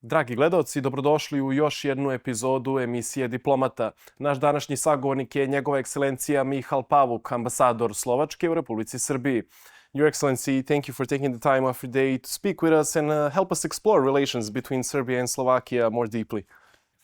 Dragi gledaoci, dobrodošli u još jednu epizodu emisije Diplomata. Naš današnji sagovornik je njegova ekscelencija Mihal Pavuk, ambasador Slovačke u Republici Srbiji. Your Excellency, thank you for taking the time off your day to speak with us and help us explore relations between Serbia and Slovakia more deeply.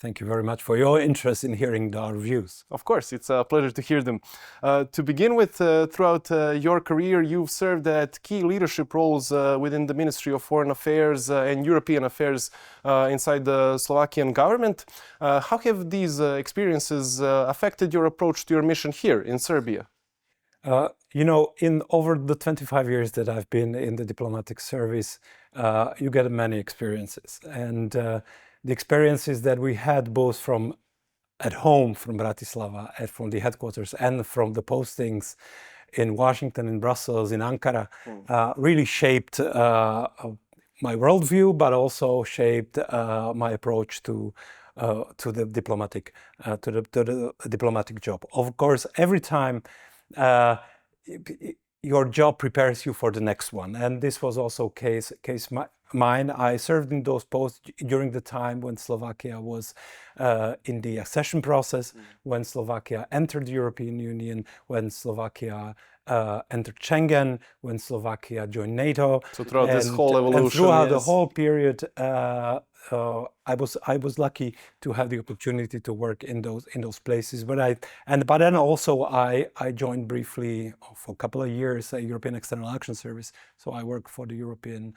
Thank you very much for your interest in hearing our views. Of course, it's a pleasure to hear them. To begin with, throughout your career, you've served at key leadership roles within the Ministry of Foreign Affairs and European Affairs inside the Slovakian government. How have these experiences affected your approach to your mission here in Serbia? In over the 25 years that I've been in the diplomatic service, you get many experiences. And the experiences that we had both from at home, from Bratislava, and from the headquarters, and from the postings in Washington, in Brussels, in Ankara, really shaped my worldview, but also shaped my approach to the diplomatic job. Of course, every time your job prepares you for the next one, and this was also mine. I served in those posts during the time when Slovakia was in the accession process, when Slovakia entered the European Union, when Slovakia entered Schengen, when Slovakia joined NATO. So throughout this whole evolution, and throughout the whole period, I was lucky to have the opportunity to work in those places. But then also I joined briefly for a couple of years a European External Action Service. So I work for the European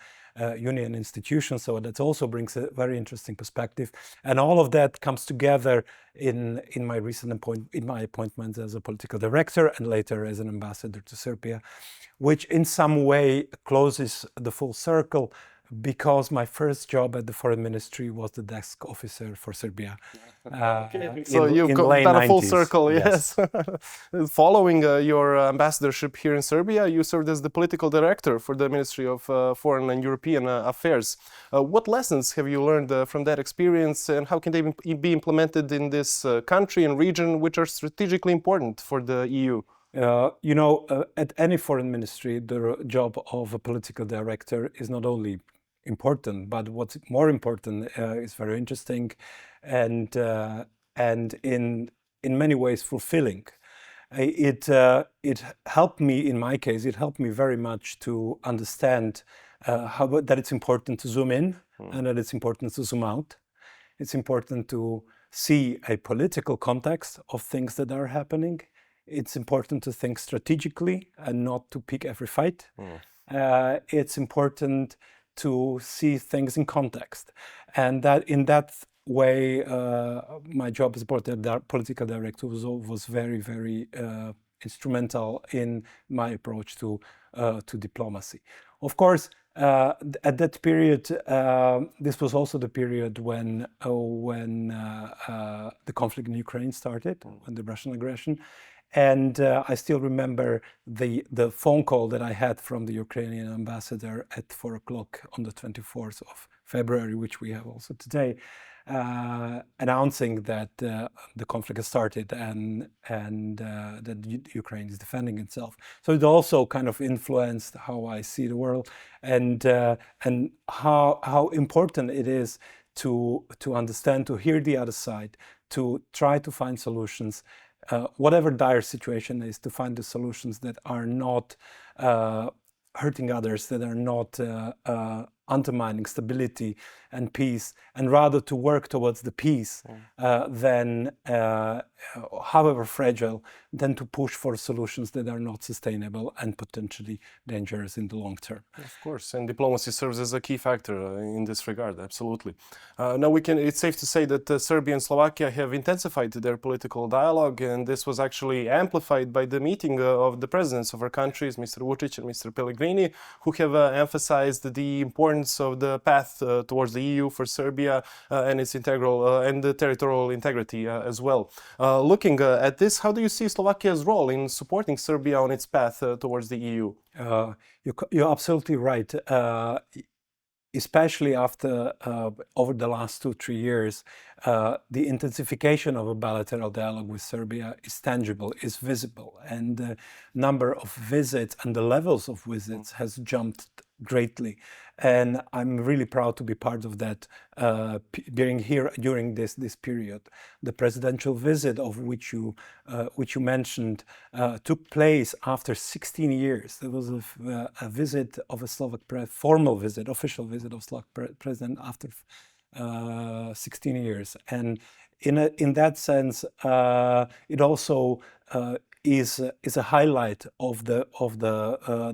Union institution. So that also brings a very interesting perspective. And all of that comes together in my recent appointment as a political director and later as an ambassador to Serbia, which in some way closes the full circle, because my first job at the foreign ministry was the desk officer for Serbia. So you've done a full circle, yes. Following your ambassadorship here in Serbia, you served as the political director for the Ministry of Foreign and European Affairs. What lessons have you learned from that experience, and how can they be implemented in this country and region, which are strategically important for the EU? At any foreign ministry, the job of a political director is not only important, but what's more important is very interesting and in many ways fulfilling. It helped me, in my case, it helped me very much to understand that it's important to zoom in and that it's important to zoom out. It's important to see a political context of things that are happening. It's important to think strategically and not to pick every fight. It's important to see things in context, and that in that way, my job as a political director was very, very instrumental in my approach to diplomacy. Of course, at that period, this was also the period when the conflict in Ukraine started, when the Russian aggression. And I still remember the phone call that I had from the Ukrainian ambassador at 4 o'clock on the 24th of February, which we have also today, announcing that the conflict has started and that Ukraine is defending itself. So it also kind of influenced how I see the world and how important it is to understand, to hear the other side, to try to find solutions. Whatever dire situation is, to find the solutions that are not hurting others, that are not undermining stability and peace, and rather to work towards the peace, than, however fragile, than to push for solutions that are not sustainable and potentially dangerous in the long term. Of course, and diplomacy serves as a key factor in this regard, absolutely. Now it's safe to say that Serbia and Slovakia have intensified their political dialogue, and this was actually amplified by the meeting of the presidents of our countries, Mr. Vučić and Mr. Pellegrini, who have emphasized the importance of the path towards the EU for Serbia and its integral and the territorial integrity as well. Looking at this, how do you see Slovakia's role in supporting Serbia on its path towards the EU? You're absolutely right. Especially after over the last 2-3 years, the intensification of a bilateral dialogue with Serbia is tangible, is visible, and the number of visits and the levels of visits has jumped greatly. And I'm really proud to be part of that during this period. The presidential visit of which you mentioned took place after 16 years. There was a visit of a Slovak formal visit, official visit of Slovak president after 16 years. And in that sense, it also is a highlight of the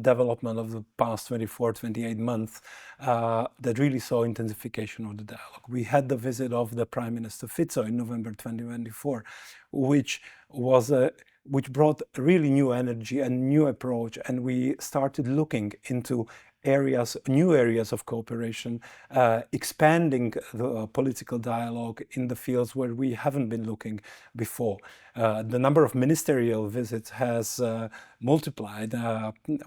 development of the past 24-28 months that really saw intensification of the dialogue. We had the visit of the Prime Minister Fico in November 2024, which brought really new energy and new approach, and we started looking into new areas of cooperation, expanding the political dialogue in the fields where we haven't been looking before. The number of ministerial visits has multiplied.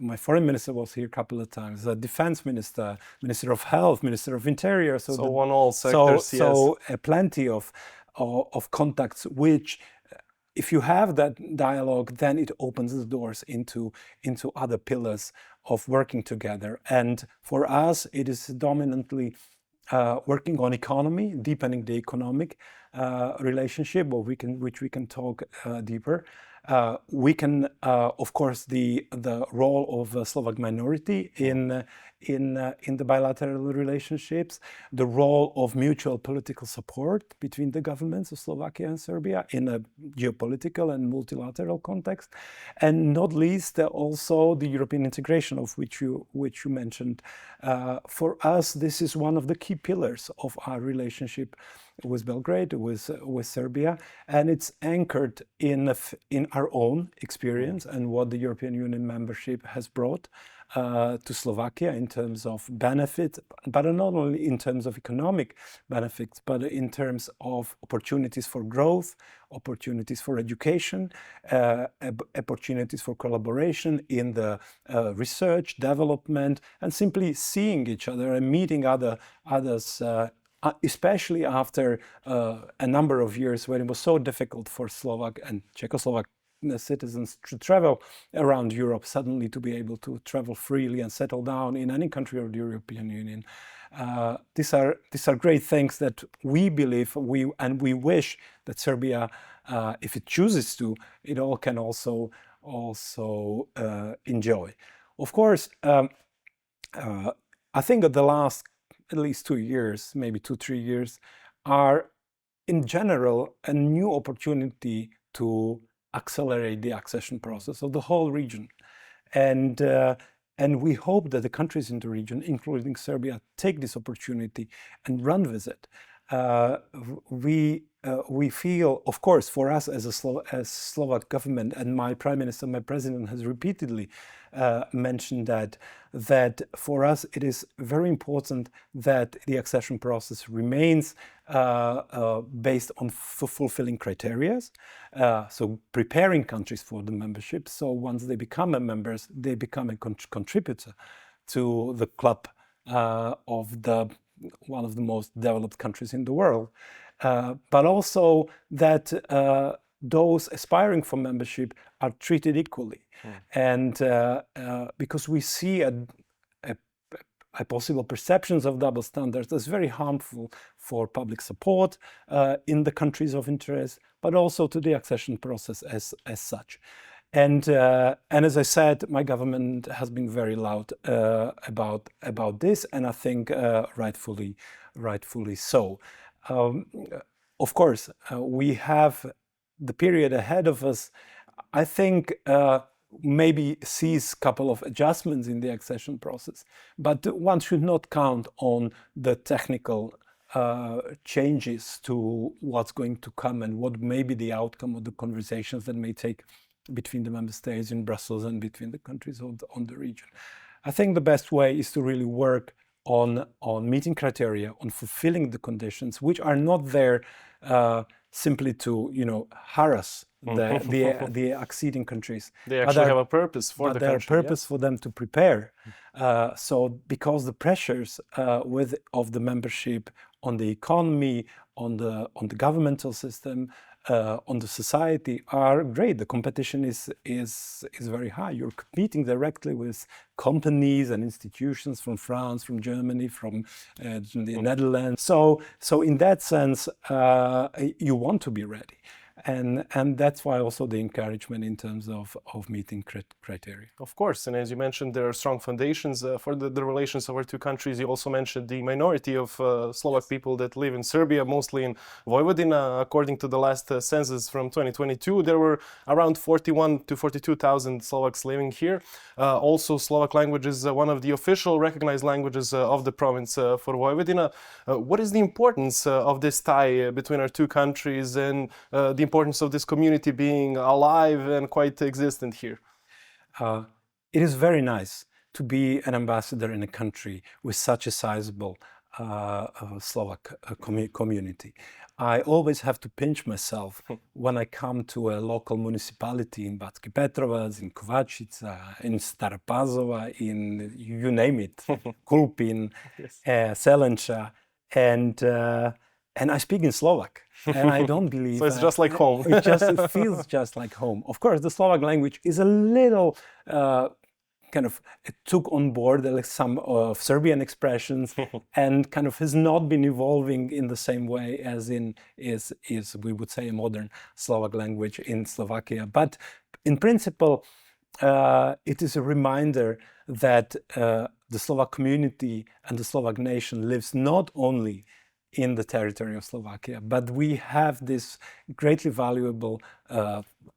My foreign minister was here a couple of times, the defense minister, Minister of Health, Minister of Interior. On all sectors, yes. So plenty of contacts, which if you have that dialogue, then it opens the doors into other pillars of working together. And for us, it is dominantly working on economy, deepening the economic relationship, which we can talk deeper. We can, of course, the role of the Slovak minority in the bilateral relationships, the role of mutual political support between the governments of Slovakia and Serbia in a geopolitical and multilateral context, and not least also the European integration of which you mentioned. For us, this is one of the key pillars of our relationship with Belgrade, with Serbia, and it's anchored in our own experience and what the European Union membership has brought to Slovakia in terms of benefit, but not only in terms of economic benefits, but in terms of opportunities for growth, opportunities for education, opportunities for collaboration in the research, development, and simply seeing each other and meeting others. Especially after a number of years when it was so difficult for Slovak and Czechoslovak citizens to travel around Europe, suddenly to be able to travel freely and settle down in any country of the European Union. These are great things that we believe and we wish that Serbia, if it chooses to, it all can also enjoy. Of course, I think that the last at least 2 years, maybe 2-3 years, are in general a new opportunity to accelerate the accession process of the whole region. And we hope that the countries in the region, including Serbia, take this opportunity and run with it. We feel, of course, for us as Slovak government, and my Prime Minister, my President has repeatedly mentioned that for us it is very important that the accession process remains based on fulfilling criteria, so preparing countries for the membership. So once they become members, they become a contributor to the club of one of the most developed countries in the world. But also that those aspiring for membership are treated equally. And because we see a possible perceptions of double standards that's very harmful for public support in the countries of interest, but also to the accession process as such. And as I said, my government has been very loud about this, and I think rightfully so. Of course, we have the period ahead of us. I think maybe sees a couple of adjustments in the accession process, but one should not count on the technical changes to what's going to come and what may be the outcome of the conversations that may take between the member states in Brussels and between the countries on the region. I think the best way is to really work on meeting criteria, on fulfilling the conditions, which are not there simply to harass the acceding countries. They actually have a purpose for the country. Purpose for them to prepare. So because the pressures of the membership on the economy, on the governmental system, on the society are great. The competition is very high. You're competing directly with companies and institutions from France, from Germany, from the Netherlands. So in that sense, you want to be ready. And that's why also the encouragement in terms of meeting criteria. Of course, and as you mentioned, there are strong foundations for the relations of our two countries. You also mentioned the minority of Slovak people that live in Serbia, mostly in Vojvodina. According to the last census from 2022, there were around 41 to 42,000 Slovaks living here. Also, Slovak language is one of the official recognized languages of the province for Vojvodina. What is the importance of this tie between our two countries and the importance of this community being alive and quite existent here? It is very nice to be an ambassador in a country with such a sizable Slovak community. I always have to pinch myself when I come to a local municipality in Bački Petrovac, in Kovačica, in Stara Pazova, in you name it, Kulpin, Selenča, and I speak in Slovak, and I don't believe... So it's just like home. It feels just like home. Of course, the Slovak language is a little it took on board like some of Serbian expressions and kind of has not been evolving in the same way as is we would say a modern Slovak language in Slovakia. But in principle, it is a reminder that the Slovak community and the Slovak nation lives not only in the territory of Slovakia, but we have this greatly valuable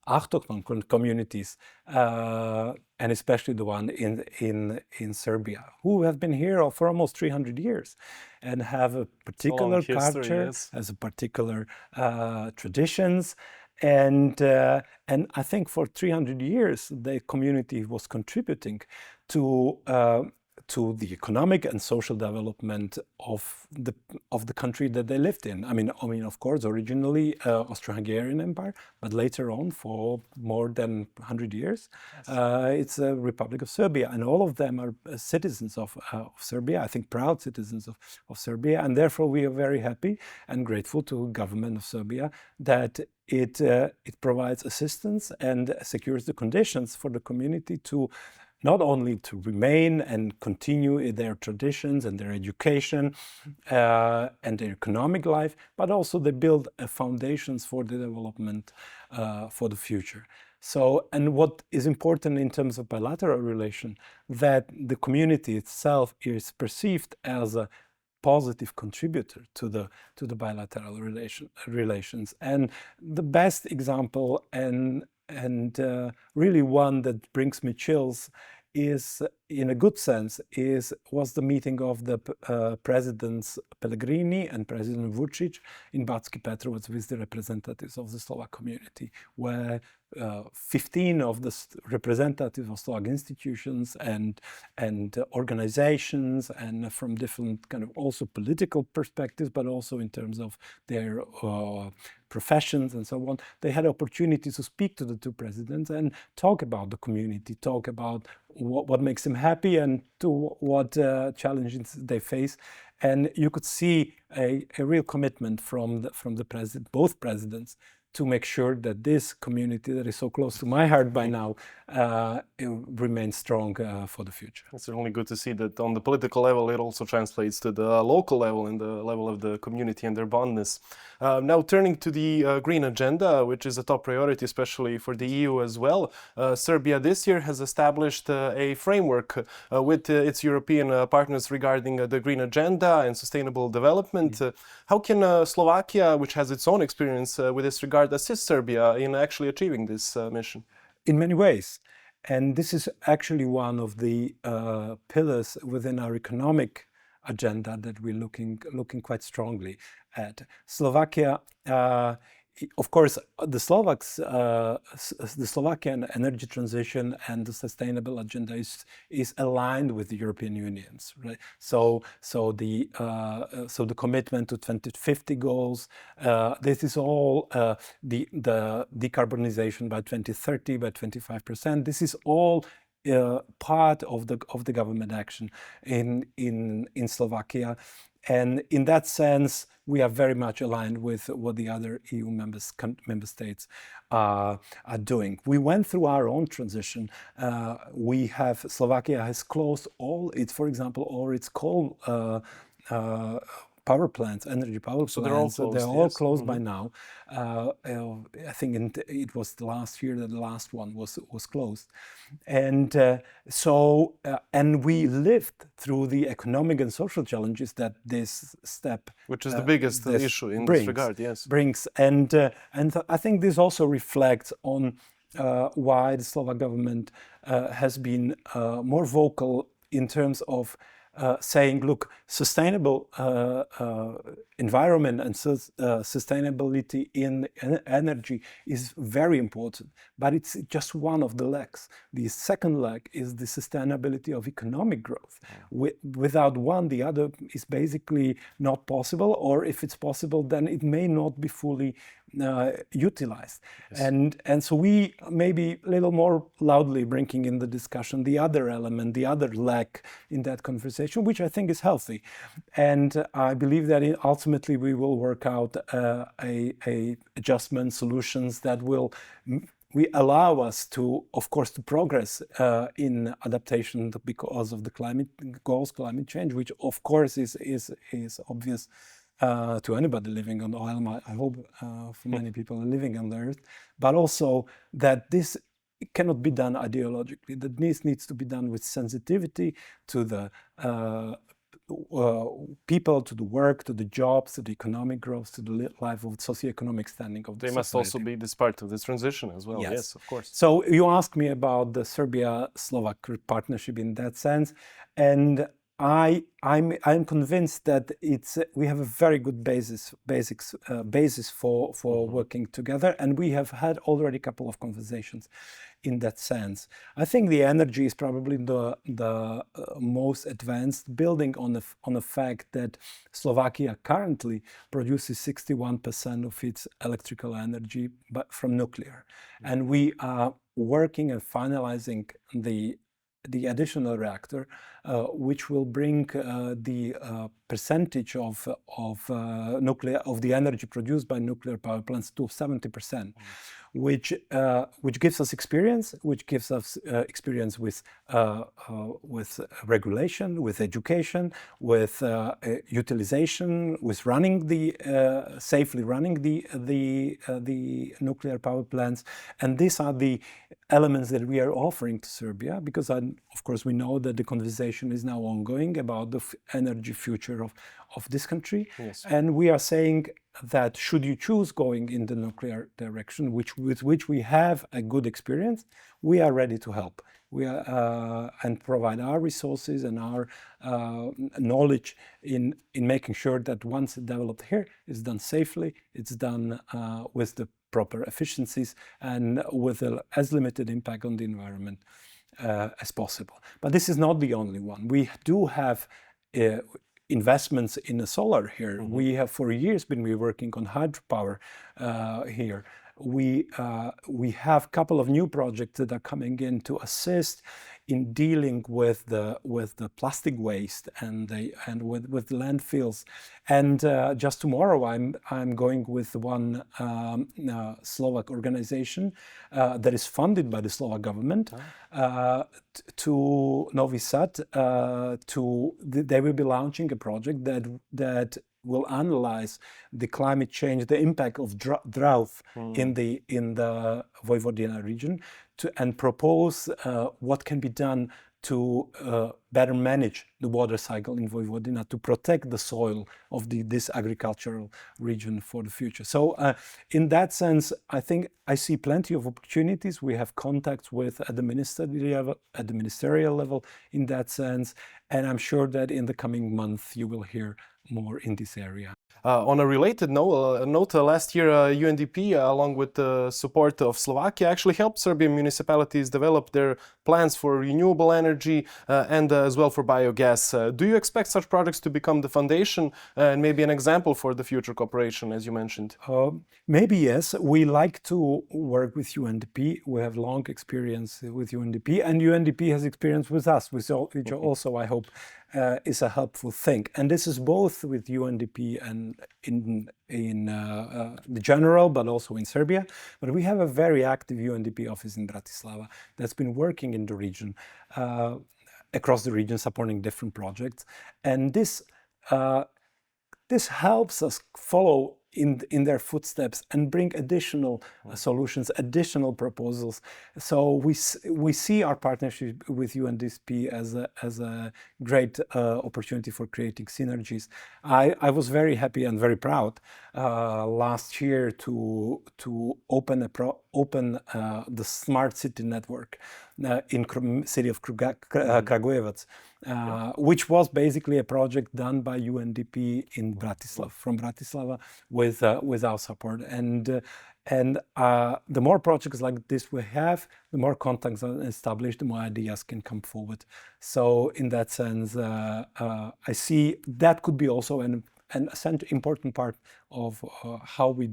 autochthon communities, and especially the one in Serbia, who have been here for almost 300 years and have a particular culture, has a particular traditions. And I think for 300 years, the community was contributing to the economic and social development of the country that they lived in. I mean, of course, originally Austro-Hungarian Empire, but later on, for more than 100 years, it's a Republic of Serbia, and all of them are citizens of Serbia. I think proud citizens of Serbia, and therefore we are very happy and grateful to the government of Serbia that it provides assistance and secures the conditions for the community to not only to remain and continue their traditions and their education and their economic life, but also they build foundations for the development for the future. So, and what is important in terms of bilateral relation, that the community itself is perceived as a positive contributor to the bilateral relations. And the best example and really one that brings me chills is, in a good sense, was the meeting of the presidents Pellegrini and President Vučić in Bački Petrovac with the representatives of the Slovak community, where 15 of the representatives of Slovak institutions and organizations, and from different kind of also political perspectives, but also in terms of their professions and so on, they had opportunity to speak to the two presidents and talk about the community, talk about what makes them happy and to what challenges they face. And you could see a real commitment from the president, both presidents, to make sure that this community that is so close to my heart by now remains strong for the future. It's certainly good to see that on the political level it also translates to the local level and the level of the community and their bondness. Now turning to the green agenda, which is a top priority especially for the EU as well. Serbia this year has established a framework with its European partners regarding the green agenda and sustainable development. How can Slovakia, which has its own experience with this regard, assist Serbia in actually achieving this mission? In many ways. And this is actually one of the pillars within our economic agenda that we're looking quite strongly at. Slovakia, of course, the Slovakian energy transition and the sustainable agenda is aligned with the European Union's, right? So the commitment to 2050 goals. This is all the decarbonization by 2030 by 25%. This is all part of the government action in Slovakia. And in that sense, we are very much aligned with what the other EU member states are doing. We went through our own transition. Slovakia has closed all its, for example, all its coal power plants, energy power plants. They're all closed, they're all yes. closed by now. I think it was the last year that the last one was closed. And and we lived through the economic and social challenges that this step, which is the biggest issue in this regard, yes, brings. And I think this also reflects on why the Slovak government has been more vocal in terms of saying, look, sustainable environment and sustainability in energy is very important, but it's just one of the legs. The second leg is the sustainability of economic growth. Without one, the other is basically not possible, or if it's possible, then it may not be fully utilized. Yes. And so we maybe a little more loudly bringing in the discussion the other element, the other leg in that conversation, which I think is healthy. And I believe that ultimately we will work out a adjustment solutions that will allow us to, of course, to progress in adaptation because of the climate change, which of course is obvious to anybody living on oil. I hope for many people living on the earth, but also that this cannot be done ideologically. That this needs to be done with sensitivity to the people, to the work, to the jobs, to the economic growth, to the life of socioeconomic standing of the society. They must also be this part of this transition as well. Yes, of course. So you asked me about the Serbia-Slovak partnership in that sense, and I'm convinced that we have a very good basis for working together, and we have had already a couple of conversations in that sense. I think the energy is probably the most advanced, building on the fact that Slovakia currently produces 61% of its electrical energy from nuclear, and we are working and finalizing the additional reactor, which will bring the percentage of the energy produced by nuclear power plants to 70%, which gives us experience, with regulation, with education, with utilization, with safely running the nuclear power plants, and these are the elements that we are offering to Serbia, because of course we know that the conversation is now ongoing about the energy future of this country. Yes. And we are saying that should you choose going in the nuclear direction, with which we have a good experience, we are ready to help. We are and provide our resources and our knowledge in making sure that once it's developed here, it's done safely, it's done with the proper efficiencies and with as limited impact on the environment as possible. But this is not the only one. We do have investments in the solar here. Mm-hmm. We have for years been working on hydropower here. We have a couple of new projects that are coming in to assist in dealing with the plastic waste and with landfills. And just tomorrow, I'm going with one Slovak organization that is funded by the Slovak government to Novi Sad. They will be launching a project that will analyze the climate change, the impact of drought in the Vojvodina region, and propose what can be done to better manage the water cycle in Vojvodina, to protect the soil of this agricultural region for the future. So in that sense, I think I see plenty of opportunities. We have contacts at the ministerial level in that sense, and I'm sure that in the coming month you will hear more in this area. On a related note, last year UNDP, along with the support of Slovakia, actually helped Serbian municipalities develop their plans for renewable energy and as well for biogas. Do you expect such projects to become the foundation and maybe an example for the future cooperation, as you mentioned? Maybe yes. We like to work with UNDP. We have long experience with UNDP, and UNDP has experience with us, which also I hope is a helpful thing. And this is both with UNDP and in the general, but also in Serbia. But we have a very active UNDP office in Bratislava that's been working in the region, across the region, supporting different projects. And this helps us follow in their footsteps and bring additional solutions, additional proposals. So we see our partnership with UNDP as a great opportunity for creating synergies. I was very happy and very proud last year to open the smart city network in city of Kragujevac, which was basically a project done by UNDP in Bratislava, from Bratislava, with our support. And the more projects like this we have, the more contacts are established, the more ideas can come forward. So in that sense, I see that could be also an important part of how we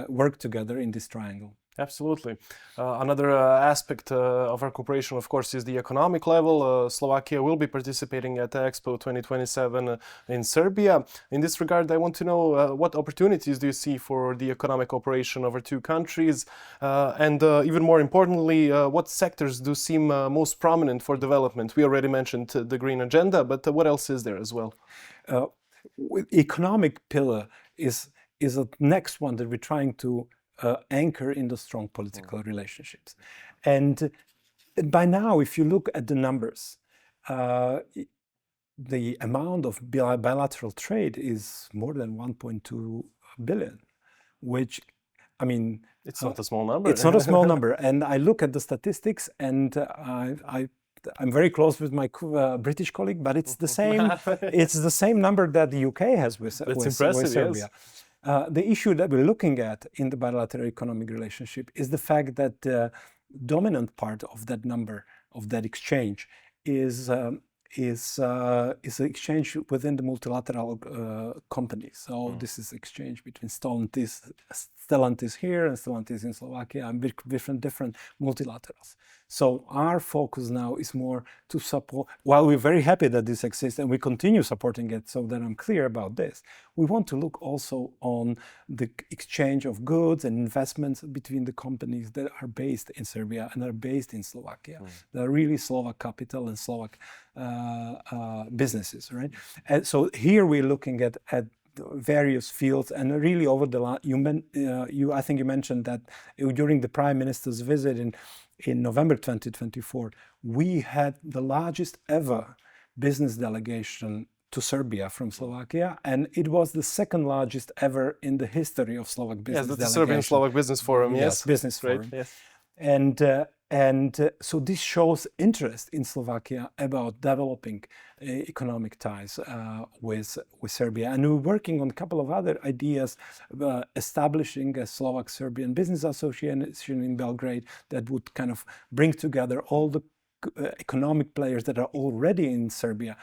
work together in this triangle. Absolutely. Another aspect of our cooperation, of course, is the economic level. Slovakia will be participating at Expo 2027 in Serbia. In this regard, I want to know what opportunities do you see for the economic cooperation over two countries? And even more importantly, what sectors do seem most prominent for development? We already mentioned the green agenda, but what else is there as well? Economic pillar is the next one that we're trying to anchor in the strong political relationships. And by now, if you look at the numbers, the amount of bilateral trade is more than 1.2 billion, which, I mean... It's not a small number. It's not a small number. And I look at the statistics, and I'm very close with my British colleague, but it's the same. It's the same number that the UK has with Serbia. Yes. The issue that we're looking at in the bilateral economic relationship is the fact that the dominant part of that number, of that exchange, is the exchange within the multilateral companies. So this is exchange between Stellantis here and Stellantis in Slovakia, and different multilaterals. So our focus now is more to support, while we're very happy that this exists and we continue supporting it, so that I'm clear about this, we want to look also on the exchange of goods and investments between the companies that are based in Serbia and are based in Slovakia. They are really Slovak capital and Slovak businesses, right? And so here we're looking at various fields, and really over the last, I think you mentioned that during the Prime Minister's visit in November 2024, we had the largest ever business delegation to Serbia from Slovakia, and it was the second largest ever in the history of Slovak business delegation. Yes, the Serbian-Slovak Business Forum, yes. Business Forum. Yes. And so this shows interest in Slovakia about developing economic ties with Serbia. And we're working on a couple of other ideas, establishing a Slovak-Serbian business association in Belgrade that would kind of bring together all the economic players that are already in Serbia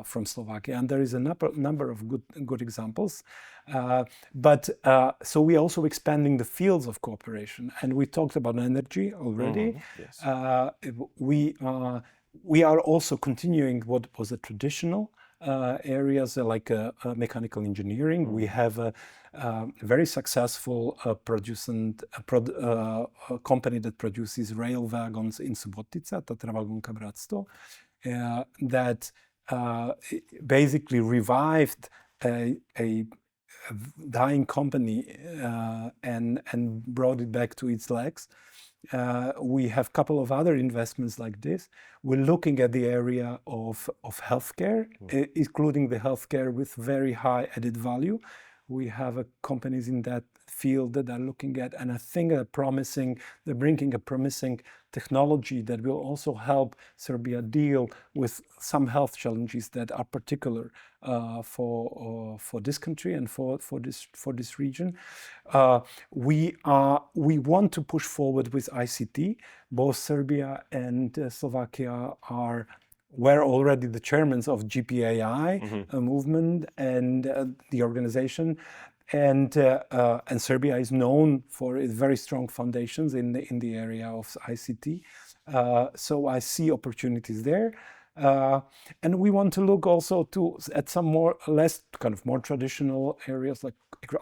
from Slovakia, and there is a number of good examples. So we're also expanding the fields of cooperation, and we talked about energy already. Yes. We are also continuing what was a traditional areas like mechanical engineering. We have a very successful company that produces rail wagons in Subotica, Tatra Vagonka Bratstvo, that basically revived a dying company and brought it back to its legs. We have a couple of other investments like this. We're looking at the area of healthcare, including the healthcare with very high added value. We have companies in that field that are looking at, and I think they're bringing a promising technology that will also help Serbia deal with some health challenges that are particular for this country and for this region. We want to push forward with ICT. Both Serbia and Slovakia were already the chairmen of GPAI movement and the organization, and Serbia is known for its very strong foundations in the area of ICT. So I see opportunities there. And we want to look also at some more traditional areas like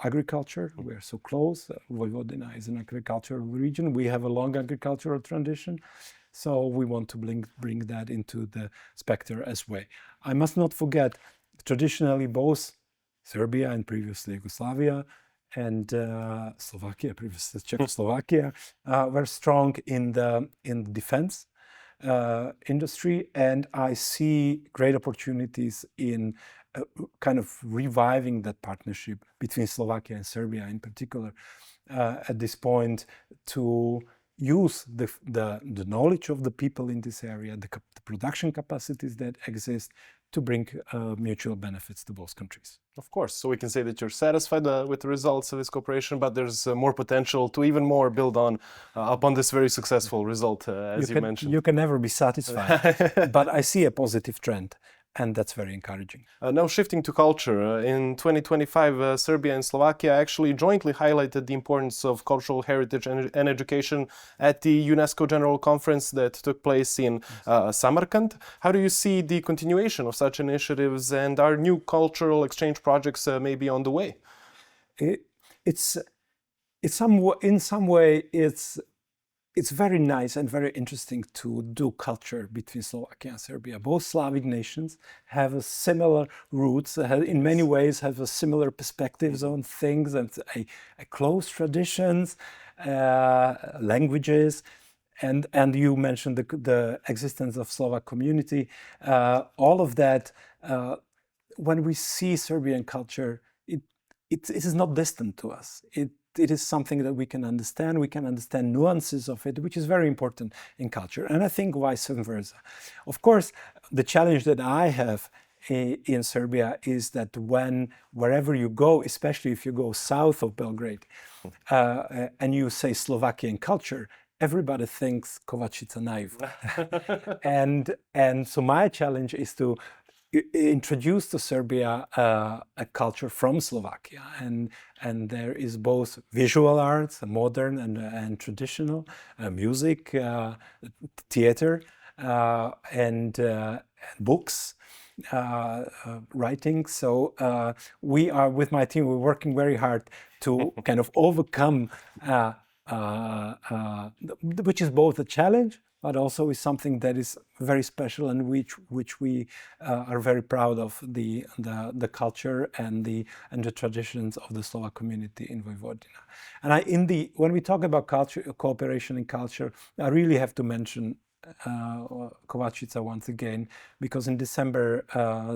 agriculture. We're so close. Vojvodina is an agricultural region. We have a long agricultural tradition. So we want to bring that into the spectre as well. I must not forget, traditionally both Serbia and previously Yugoslavia and Slovakia, previously Czechoslovakia, were strong in the defense industry, and I see great opportunities in kind of reviving that partnership between Slovakia and Serbia in particular at this point, to use the knowledge of the people in this area, the production capacities that exist, to bring mutual benefits to both countries. Of course, so we can say that you're satisfied with the results of this cooperation, but there's more potential to even more build on upon this very successful result, as you mentioned. You can never be satisfied, but I see a positive trend. And that's very encouraging. Now shifting to culture, in 2025, Serbia and Slovakia actually jointly highlighted the importance of cultural heritage and education at the UNESCO General Conference that took place in Samarkand. How do you see the continuation of such initiatives, and are new cultural exchange projects maybe on the way? In some way, it's very nice and very interesting to do culture between Slovakia and Serbia. Both Slavic nations have a similar roots, in many ways have a similar perspectives on things, and a close traditions, languages, and you mentioned the existence of Slovak community. All of that, when we see Serbian culture, it is not distant to us. It is something that we can understand nuances of it, which is very important in culture. And I think vice versa. Of course, the challenge that I have in Serbia is that wherever you go, especially if you go south of Belgrade, and you say Slovakian culture, everybody thinks Kovačica naiv. and so my challenge is to introduce to Serbia a culture from Slovakia, and there is both visual arts, modern and traditional, music, theater, and books, writing. So we are, with my team, we're working very hard to kind of overcome, which is both a challenge, but also is something that is very special, and which we are very proud of, the culture and the traditions of the Slovak community in Vojvodina. And when we talk about culture, cooperation in culture, I really have to mention Kovačica once again, because in December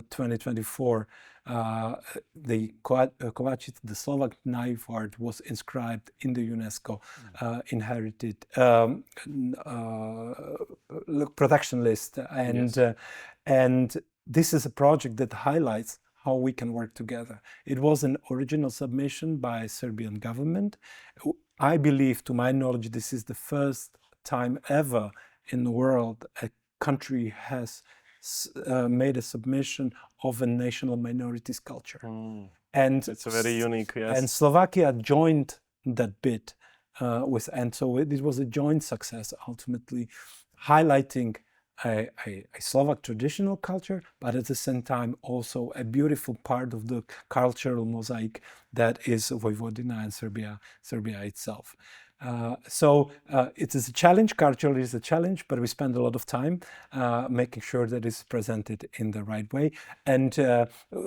2024, the Kovačica, the Slovak knife art, was inscribed in the UNESCO inherited production list, and this is a project that highlights how we can work together. It was an original submission by Serbian government. I believe, to my knowledge, this is the first time ever in the world a country has made a submission of a national minorities culture. And it's a very unique, yes. And Slovakia joined that bid and so it was a joint success, ultimately highlighting a Slovak traditional culture, but at the same time also a beautiful part of the cultural mosaic that is Vojvodina and Serbia itself. So it is a challenge, culturally it's a challenge, but we spend a lot of time making sure that it's presented in the right way. And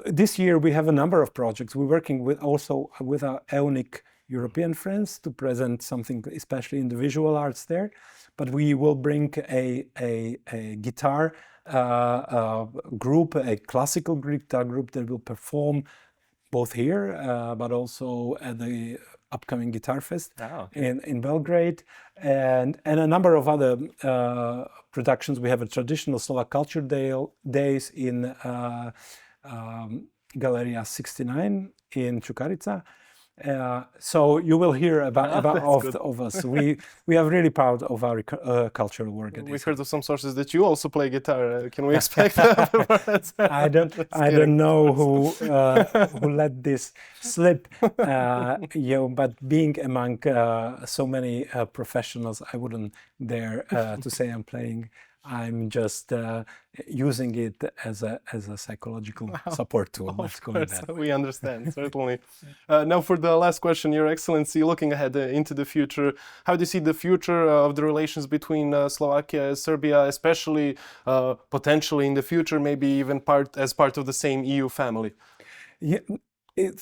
this year we have a number of projects. We're working with our EUNIC European friends to present something, especially in the visual arts there. But we will bring a guitar group, a classical guitar group that will perform both here, but also at the upcoming Guitar Fest in Belgrade, and a number of other productions. We have a traditional Slovak Culture Days in Galeria 69 in Čukarica. So you will hear about of us. We are really proud of our cultural work. We heard of some sources that you also play guitar. Can we expect that? I don't know who let this slip. But being among so many professionals, I wouldn't dare to say I'm playing I'm just using it as a psychological support tool. Let's call it that. We understand, certainly. Now, for the last question, Your Excellency, looking ahead into the future, how do you see the future of the relations between Slovakia and Serbia, especially potentially in the future, maybe even as part of the same EU family? Yeah,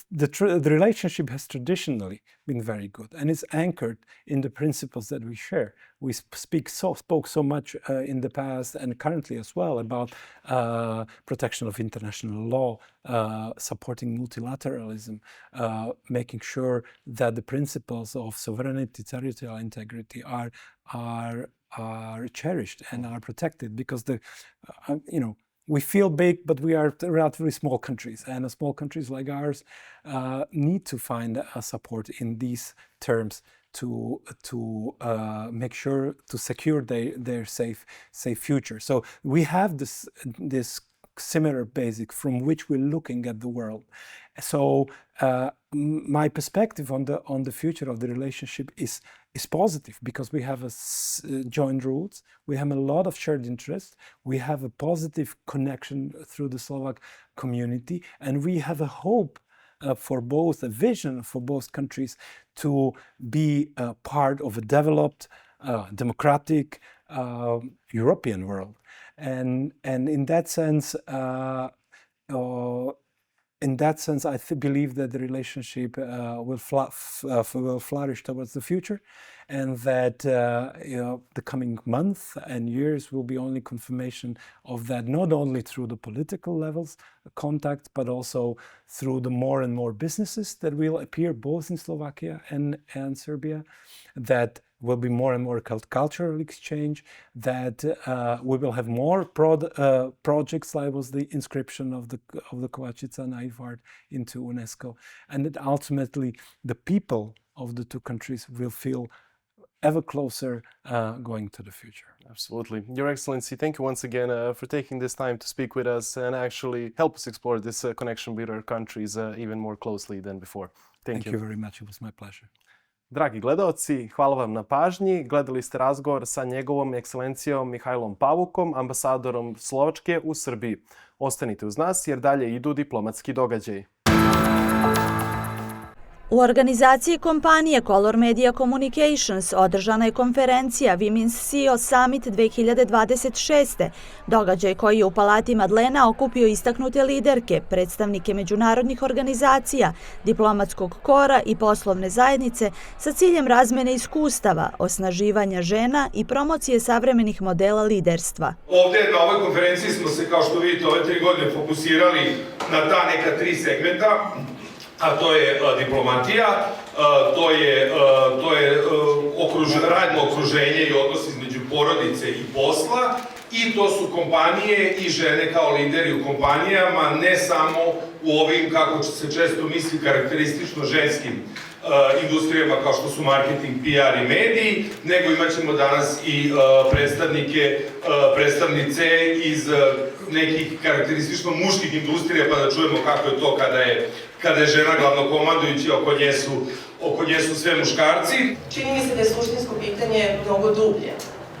the relationship has traditionally been very good, and it's anchored in the principles that we share. We spoke so much in the past and currently as well about protection of international law, supporting multilateralism, making sure that the principles of sovereignty, territorial integrity are cherished and are protected, because we feel big, but we are relatively small countries, and small countries like ours need to find support in these terms to make sure to secure their safe future. So we have this similar basic from which we're looking at the world. So my perspective on the future of the relationship is positive, because we have joint roots, we have a lot of shared interests, we have a positive connection through the Slovak community, and we have a hope for both, a vision for both countries to be part of a developed, democratic European world. And in that sense, I believe that the relationship will flourish towards the future, and that the coming months and years will be only confirmation of that, not only through the political levels, contact, but also through the more and more businesses that will appear both in Slovakia and Serbia, that will be more and more cultural exchange, that we will have more projects, like was the inscription of the Kovačica Naive Art into UNESCO, and that ultimately the people of the two countries will feel ever closer going to the future. Absolutely. Your Excellency, thank you once again for taking this time to speak with us and actually help us explore this connection with our countries even more closely than before. Thank you very much. It was my pleasure. Dragi gledaoci, hvala vam na pažnji. Gledali ste razgovor sa njegovom ekscelencijom Mihajlom Pavukom, ambasadorom Slovačke u Srbiji. Ostanite uz nas jer dalje idu diplomatski događaji. U organizaciji kompanije Color Media Communications održana je konferencija Women's CEO Summit 2026. Događaj koji je u Palati Madlena okupio istaknute liderke, predstavnike međunarodnih organizacija, diplomatskog kora i poslovne zajednice sa ciljem razmene iskustava, osnaživanja žena i promocije savremenih modela liderstva. Ovdje na ovoj konferenciji smo se, kao što vidite, ove 3 godine fokusirali na ta neka 3 segmenta. A to je diplomatija, to je radno okruženje i odnos između porodice i posla, i to su kompanije i žene kao lideri u kompanijama, ne samo u ovim, kako se često misli, karakteristično ženskim industrijama kao što su marketing, PR i mediji, nego imat ćemo danas i predstavnice iz nekih karakteristično muških industrija, pa da čujemo kako je to kada je žena glavnokomandujući, oko nje su sve muškarci. Čini mi se da je suštinsko pitanje mnogo dublje.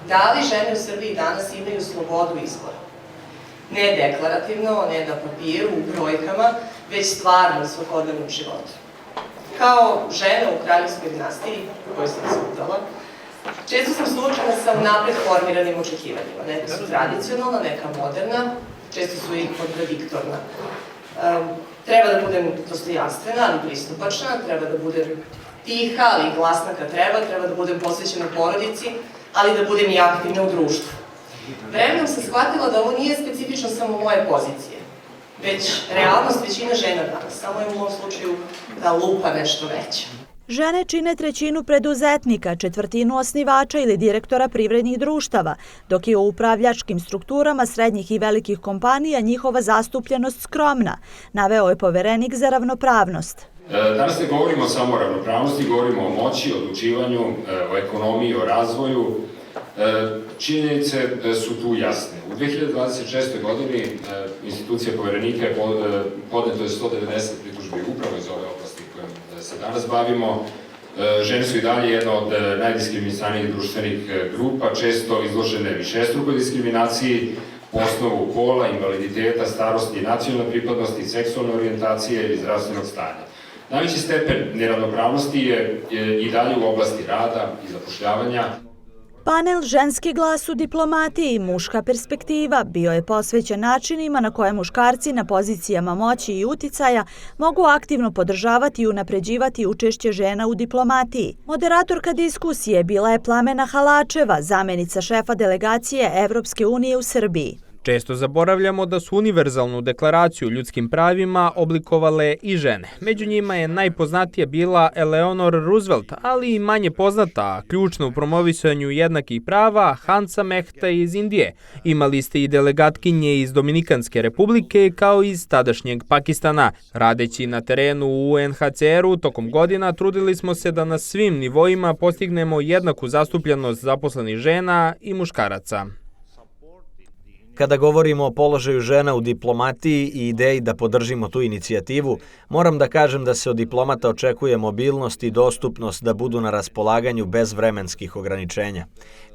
Da li žene u Srbiji danas imaju slobodu izbora? Ne deklarativno, ne na papiru, u brojkama, već stvarno u svakodnevnom životu. Kao žena u kraljevskoj dinastiji, koju sam se udala, često sam suočena sa napred formiranim očekivanjima. Neka su tradicionalna, neka moderna, često su i kontradiktorna. Treba da budem dostojanstvena, ali pristupačna, treba da budem tiha, ali glasna kad treba da budem posvećena porodici, ali da budem i aktivna u društvu. Vremenom sam shvatila da ovo nije specifično samo moje pozicije, već realnost većina žena danas, samo je u mom slučaju da lupa nešto veće. Žene čine trećinu preduzetnika, četvrtinu osnivača ili direktora privrednih društava, dok je u upravljačkim strukturama srednjih i velikih kompanija njihova zastupljenost skromna, naveo je poverenik za ravnopravnost. Danas ne govorimo samo o ravnopravnosti, govorimo o moći, odlučivanju, o ekonomiji, o razvoju. Činjenice su tu jasne. U 2026. godini institucija poverenika je podneto 190 pritužbi upravo iz ove oblasti kojom se danas bavimo. Žene su i dalje jedna od najdiskriminisanijih društvenih grupa, često izložene višestrukoj diskriminaciji po osnovu pola, invaliditeta, starosti, nacionalne pripadnosti, seksualne orijentacije ili zdravstvenog stanja. Najveći stepen neravnopravnosti je i dalje u oblasti rada i zapošljavanja. Panel Ženski glas u diplomatiji, muška perspektiva bio je posvećen načinima na koje muškarci na pozicijama moći i uticaja mogu aktivno podržavati i unapređivati učešće žena u diplomatiji. Moderatorka diskusije bila je Plamena Halačeva, zamenica šefa delegacije Evropske unije u Srbiji. Često zaboravljamo da su univerzalnu deklaraciju o ljudskim pravima oblikovale i žene. Među njima je najpoznatija bila Eleanor Roosevelt, ali i manje poznata, a ključna u promovisanju jednakih prava, Hansa Mehta iz Indije. Imali ste i delegatkinje iz Dominikanske republike kao iz tadašnjeg Pakistana. Radeći na terenu u UNHCR-u tokom godina trudili smo se da na svim nivoima postignemo jednaku zastupljenost zaposlenih žena i muškaraca. Kada govorimo o položaju žena u diplomatiji i ideji da podržimo tu inicijativu, moram da kažem da se od diplomata očekuje mobilnost i dostupnost da budu na raspolaganju bez vremenskih ograničenja.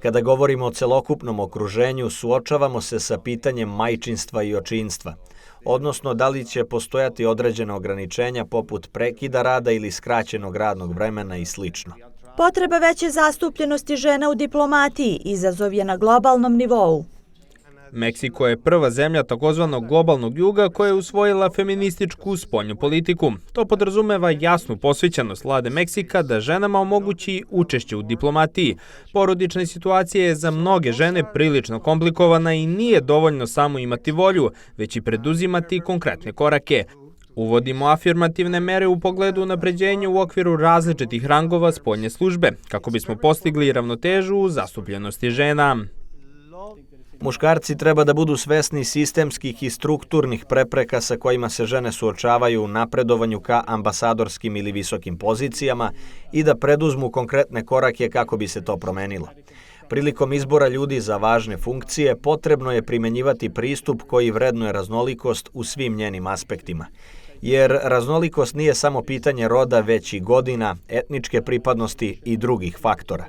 Kada govorimo o celokupnom okruženju, suočavamo se sa pitanjem majčinstva i očinstva, odnosno da li će postojati određena ograničenja poput prekida rada ili skraćenog radnog vremena i sl. Potreba veće zastupljenosti žena u diplomatiji izazov je na globalnom nivou. Meksiko je prva zemlja takozvanog globalnog juga koja je usvojila feminističku spoljnu politiku. To podrazumeva jasnu posvećenost vlade Meksika da ženama omogući učešće u diplomatiji. Porodična situacija je za mnoge žene prilično komplikovana i nije dovoljno samo imati volju, već i preduzimati konkretne korake. Uvodimo afirmativne mere u pogledu unapređenja u okviru različitih rangova spoljne službe, kako bismo postigli ravnotežu u zastupljenosti žena. Muškarci treba da budu svesni sistemskih i strukturnih prepreka sa kojima se žene suočavaju u napredovanju ka ambasadorskim ili visokim pozicijama i da preduzmu konkretne korake kako bi se to promenilo. Prilikom izbora ljudi za važne funkcije potrebno je primenjivati pristup koji vrednuje raznolikost u svim njenim aspektima. Jer raznolikost nije samo pitanje roda, već i godina, etničke pripadnosti i drugih faktora.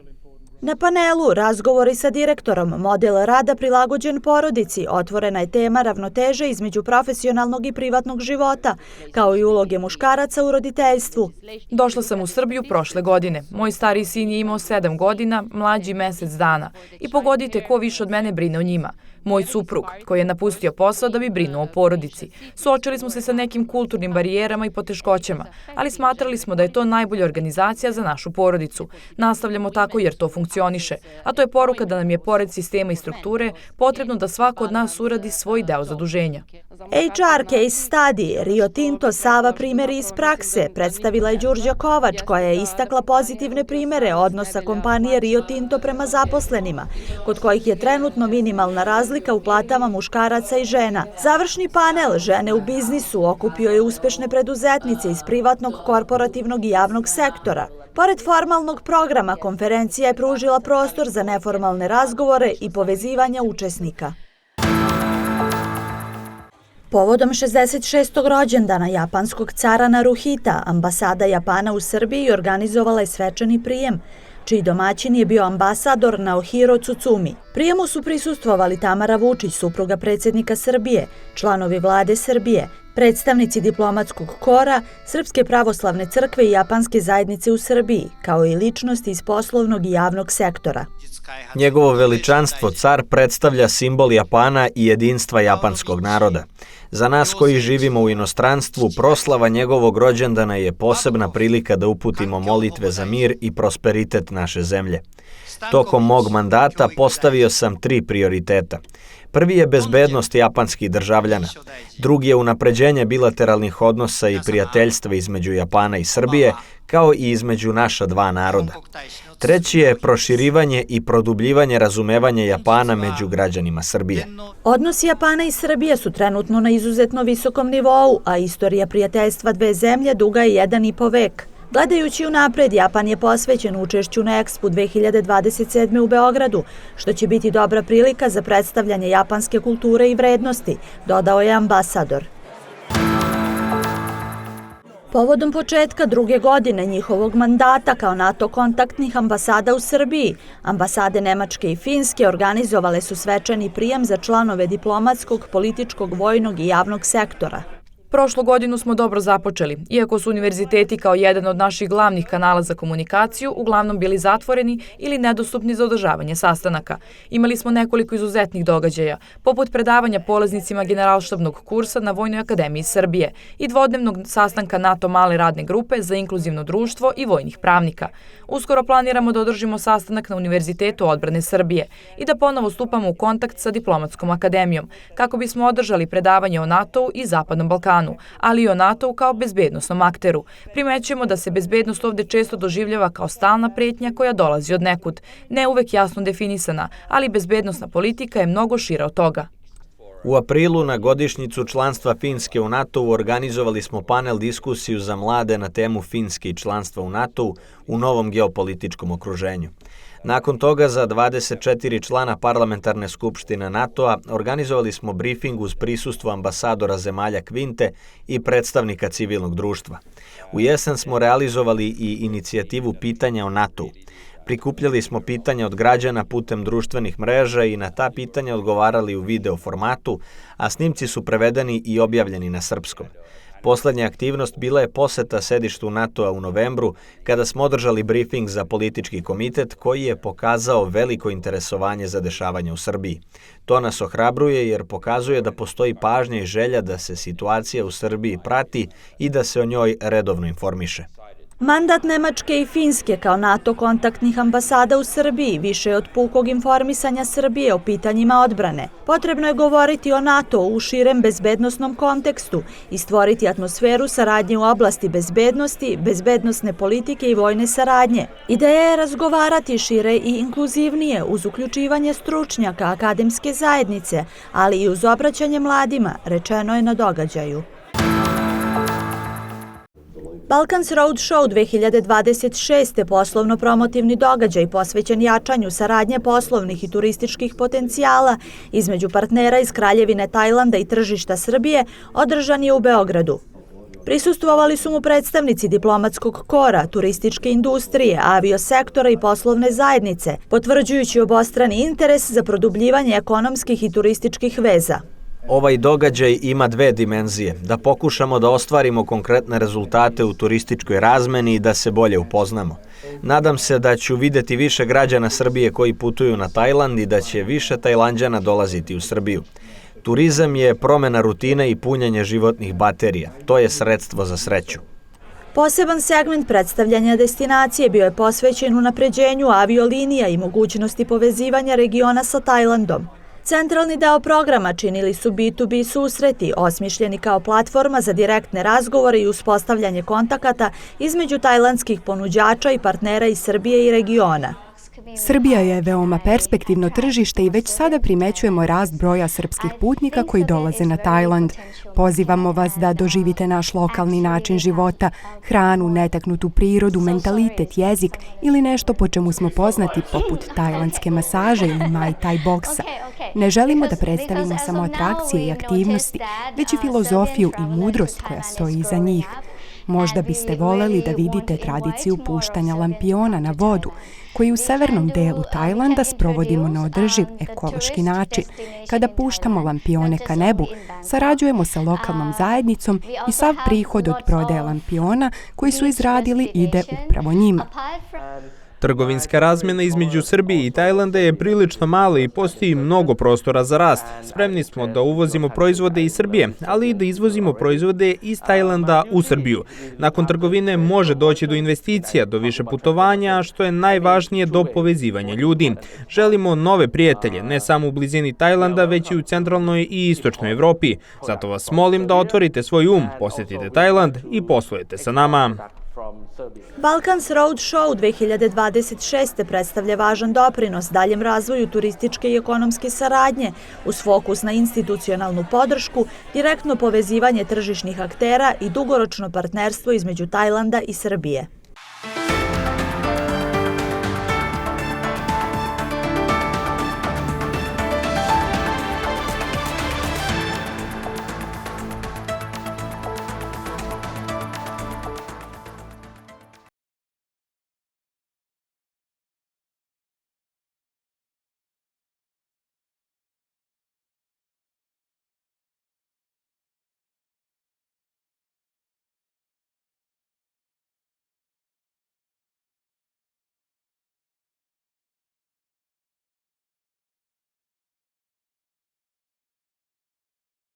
Na panelu razgovori sa direktorom model rada prilagođen porodici otvorena je tema ravnoteže između profesionalnog i privatnog života, kao i uloge muškaraca u roditeljstvu. Došla sam u Srbiju prošle godine. Moj stariji sin je imao 7 godina, mlađi mesec dana. I pogodite ko više od mene brine o njima. Moj suprug, koji je napustio posao da bi brinuo o porodici. Suočili smo se sa nekim kulturnim barijerama i poteškoćama, ali smatrali smo da je to najbolja organizacija za našu porodicu. Nastavljamo tako jer to funkcioniše, a to je poruka da nam je pored sistema i strukture potrebno da svako od nas uradi svoj deo zaduženja. HR case study, Rio Tinto Sava primjeri iz prakse, predstavila je Đurđa Kovač koja je istakla pozitivne primjere odnosa kompanije Rio Tinto prema zaposlenima, kod kojih je trenutno minimalna razlika u platama muškaraca i žena. Završni panel Žene u biznisu okupio je uspešne preduzetnice iz privatnog, korporativnog i javnog sektora. Pored formalnog programa, konferencija je pružila prostor za neformalne razgovore i povezivanja učesnika. Povodom 66. rođendana japanskog cara Naruhita, ambasada Japana u Srbiji organizovala je svečani prijem, čiji domaćin je bio ambasador Naohiro Tsutsumi. Prijemu su prisustvovali Tamara Vučić, supruga predsjednika Srbije, članovi vlade Srbije, predstavnici diplomatskog kora, Srpske pravoslavne crkve i japanske zajednice u Srbiji, kao i ličnosti iz poslovnog i javnog sektora. Njegovo veličanstvo car predstavlja simbol Japana i jedinstva japanskog naroda. Za nas koji živimo u inostranstvu, proslava njegovog rođendana je posebna prilika da uputimo molitve za mir i prosperitet naše zemlje. Tokom mog mandata postavio sam 3 prioriteta. Prvi je bezbednost japanskih državljana. Drugi je unapređenje bilateralnih odnosa i prijateljstva između Japana i Srbije, kao i između naša 2 naroda. Treći je proširivanje i produbljivanje razumevanja Japana među građanima Srbije. Odnosi Japana i Srbije su trenutno na izuzetno visokom nivou, a istorija prijateljstva dve zemlje duga je 1,5 vek. Gledajući unapred, Japan je posvećen učešću na Expo 2027. u Beogradu, što će biti dobra prilika za predstavljanje japanske kulture i vrednosti, dodao je ambasador. Povodom početka druge godine njihovog mandata kao NATO kontaktnih ambasada u Srbiji, ambasade Nemačke i Finske organizovale su svečani prijem za članove diplomatskog, političkog, vojnog i javnog sektora. Prošlu godinu smo dobro započeli, iako su univerziteti kao jedan od naših glavnih kanala za komunikaciju uglavnom bili zatvoreni ili nedostupni za održavanje sastanaka. Imali smo nekoliko izuzetnih događaja, poput predavanja polaznicima generalštabnog kursa na Vojnoj akademiji Srbije i dvodnevnog sastanka NATO male radne grupe za inkluzivno društvo i vojnih pravnika. Uskoro planiramo da održimo sastanak na Univerzitetu odbrane Srbije i da ponovo stupamo u kontakt sa Diplomatskom akademijom, kako bismo održali predavanje o NATO-u i Zapadnom Balkanu, ali i o NATO-u kao bezbednosnom akteru. Primećujemo da se bezbednost ovde često doživljava kao stalna pretnja koja dolazi od nekud, ne uvek jasno definisana, ali bezbednosna politika je mnogo šira od toga. U aprilu na godišnjicu članstva Finske u NATO-u organizovali smo panel diskusiju za mlade na temu Finske i članstva u NATO-u u novom geopolitičkom okruženju. Nakon toga za 24 člana parlamentarne skupštine NATO-a organizovali smo brifing uz prisustvo ambasadora zemalja Kvinte i predstavnika civilnog društva. U jesen smo realizovali i inicijativu pitanja o NATO-u. Prikupljali smo pitanja od građana putem društvenih mreža i na ta pitanja odgovarali u video formatu, a snimci su prevedeni i objavljeni na srpskom. Poslednja aktivnost bila je poseta sedištu NATO-a u novembru, kada smo održali brifing za politički komitet koji je pokazao veliko interesovanje za dešavanje u Srbiji. To nas ohrabruje jer pokazuje da postoji pažnja i želja da se situacija u Srbiji prati i da se o njoj redovno informiše. Mandat Nemačke i Finske kao NATO kontaktnih ambasada u Srbiji više je od pukog informisanja Srbije o pitanjima odbrane. Potrebno je govoriti o NATO u širem bezbednosnom kontekstu i stvoriti atmosferu saradnje u oblasti bezbednosti, bezbednosne politike i vojne saradnje. Ideja je razgovarati šire i inkluzivnije uz uključivanje stručnjaka akademske zajednice, ali i uz obraćanje mladima, rečeno je na događaju. Balkans Roadshow 2026. poslovno-promotivni događaj posvećen jačanju saradnje poslovnih i turističkih potencijala između partnera iz Kraljevine Tajlanda i tržišta Srbije održan je u Beogradu. Prisustvovali su mu predstavnici diplomatskog kora, turističke industrije, aviosektora i poslovne zajednice, potvrđujući obostrani interes za produbljivanje ekonomskih i turističkih veza. Ovaj događaj ima dve dimenzije, da pokušamo da ostvarimo konkretne rezultate u turističkoj razmeni i da se bolje upoznamo. Nadam se da ću videti više građana Srbije koji putuju na Tajland i da će više Tajlanđana dolaziti u Srbiju. Turizam je promena rutine i punjenje životnih baterija. To je sredstvo za sreću. Poseban segment predstavljanja destinacije bio je posvećen unapređenju aviolinija i mogućnosti povezivanja regiona sa Tajlandom. Centralni deo programa činili su B2B susreti, osmišljeni kao platforma za direktne razgovore i uspostavljanje kontakata između tajlandskih ponuđača i partnera iz Srbije i regiona. Srbija je veoma perspektivno tržište i već sada primećujemo rast broja srpskih putnika koji dolaze na Tajland. Pozivamo vas da doživite naš lokalni način života, hranu, netaknutu prirodu, mentalitet, jezik ili nešto po čemu smo poznati poput tajlandske masaže ili Muay Thai boksa. Ne želimo da predstavimo samo atrakcije i aktivnosti, već i filozofiju i mudrost koja stoji iza njih. Možda biste voleli da vidite tradiciju puštanja lampiona na vodu, koji u severnom delu Tajlanda sprovodimo na održiv ekološki način. Kada puštamo lampione ka nebu, sarađujemo sa lokalnom zajednicom i sav prihod od prodaje lampiona koji su izradili ide upravo njima. Trgovinska razmjena između Srbije i Tajlanda je prilično mala i postoji mnogo prostora za rast. Spremni smo da uvozimo proizvode iz Srbije, ali i da izvozimo proizvode iz Tajlanda u Srbiju. Nakon trgovine može doći do investicija, do više putovanja, što je najvažnije do povezivanja ljudi. Želimo nove prijatelje, ne samo u blizini Tajlanda, već i u centralnoj i istočnoj Evropi. Zato vas molim da otvorite svoj posjetite Tajland i poslujete sa nama. Balkans Roadshow 2026. predstavlja važan doprinos daljem razvoju turističke i ekonomske saradnje uz fokus na institucionalnu podršku, direktno povezivanje tržišnih aktera i dugoročno partnerstvo između Tajlanda i Srbije.